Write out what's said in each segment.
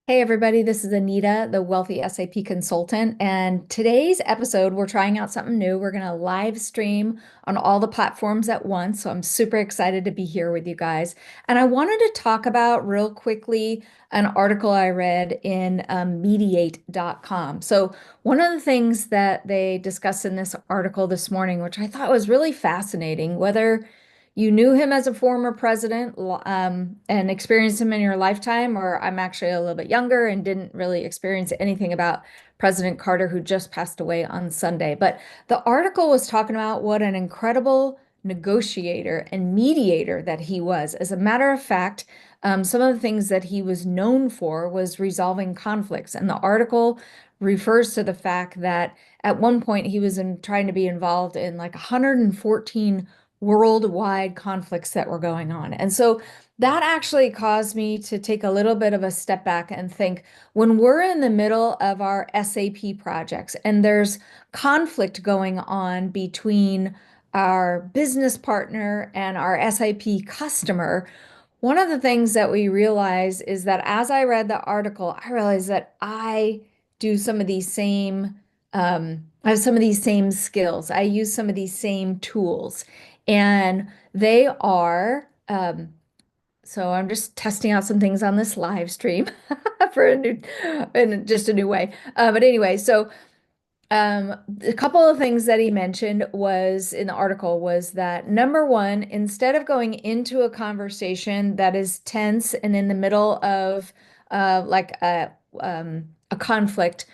Hey everybody, this is Anita, the wealthy SAP consultant, and today's episode we're trying out something new. We're going to live stream on all the platforms at once, so I'm super excited to be here with you guys. And I wanted to talk about real quickly an article I read in mediate.com. So one of the things that they discuss in this article this morning, which I thought was really fascinating, whether you knew him as a former president and experienced him in your lifetime, or I'm actually a little bit younger and didn't really experience anything about President Carter, who just passed away on Sunday. But the article was talking about what an incredible negotiator and mediator that he was. As a matter of fact, some of the things that he was known for was resolving conflicts. And the article refers to the fact that at one point he was trying to be involved in like 114 worldwide conflicts that were going on. And so that actually caused me to take a little bit of a step back and think when we're in the middle of our SAP projects and there's conflict going on between our business partner and our SAP customer, one of the things that we realize is that as I read the article, I realized that I do some of these same, I have some of these same skills. I use some of these same tools. And they are, so I'm just testing out some things on this live stream for in just a new way. But anyway, so a couple of things that he mentioned was in the article was that number one, instead of going into a conversation that is tense and in the middle of like a conflict,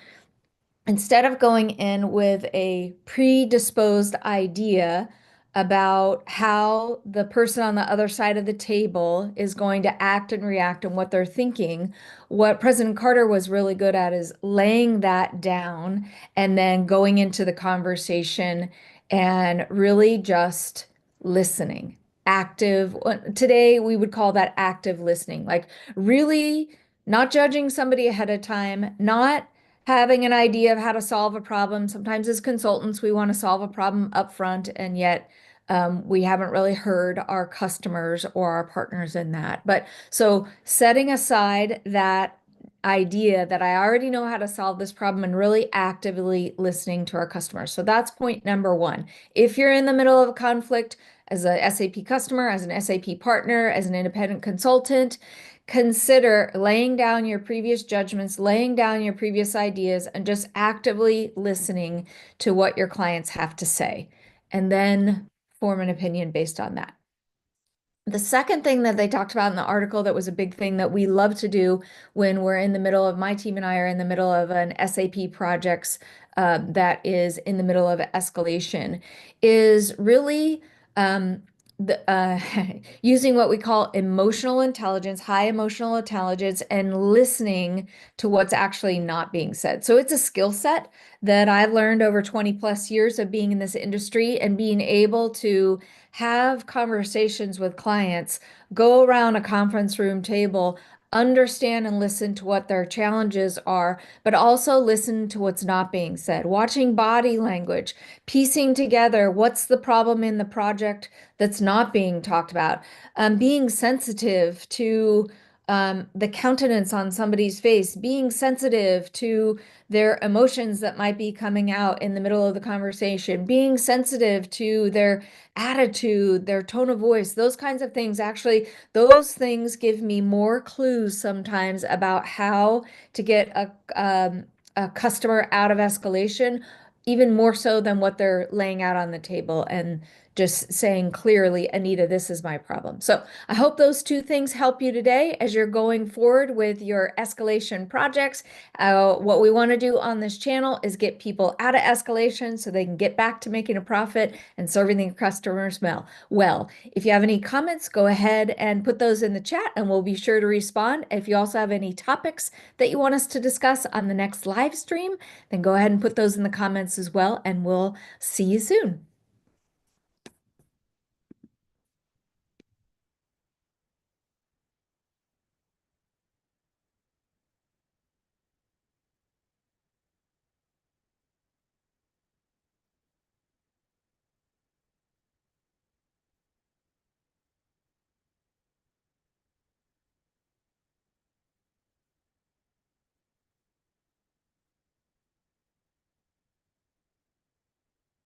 instead of going in with a predisposed idea about how the person on the other side of the table is going to act and react and what they're thinking, what President Carter was really good at is laying that down and then going into the conversation and really just listening. Active, today we would call that active listening, like really not judging somebody ahead of time, not having an idea of how to solve a problem. Sometimes as consultants, we want to solve a problem up front, and yet we haven't really heard our customers or our partners in that. But so setting aside that idea that I already know how to solve this problem and really actively listening to our customers. So that's point number one. If you're in the middle of a conflict as a SAP customer, as an SAP partner, as an independent consultant, consider laying down your previous judgments, laying down your previous ideas, and just actively listening to what your clients have to say, and then form an opinion based on that. The second thing that they talked about in the article that was a big thing that we love to do when we're in the middle of, my team and I are in the middle of an SAP projects that is in the middle of escalation, is really using what we call emotional intelligence, high emotional intelligence, and listening to what's actually not being said. So it's a skill set that I've learned over 20 plus years of being in this industry and being able to have conversations with clients, go around a conference room table, understand and listen to what their challenges are, but also listen to what's not being said, watching body language, piecing together what's the problem in the project that's not being talked about, being sensitive to the countenance on somebody's face, being sensitive to their emotions that might be coming out in the middle of the conversation, being sensitive to their attitude, their tone of voice, those kinds of things. Actually, those things give me more clues sometimes about how to get a customer out of escalation, even more so than what they're laying out on the table and just saying clearly, Anita, this is my problem. So I hope those two things help you today as you're going forward with your escalation projects. What we want to do on this channel is get people out of escalation so they can get back to making a profit and serving the customers well. If you have any comments, go ahead and put those in the chat and we'll be sure to respond. If you also have any topics that you want us to discuss on the next live stream, then go ahead and put those in the comments as well, and we'll see you soon.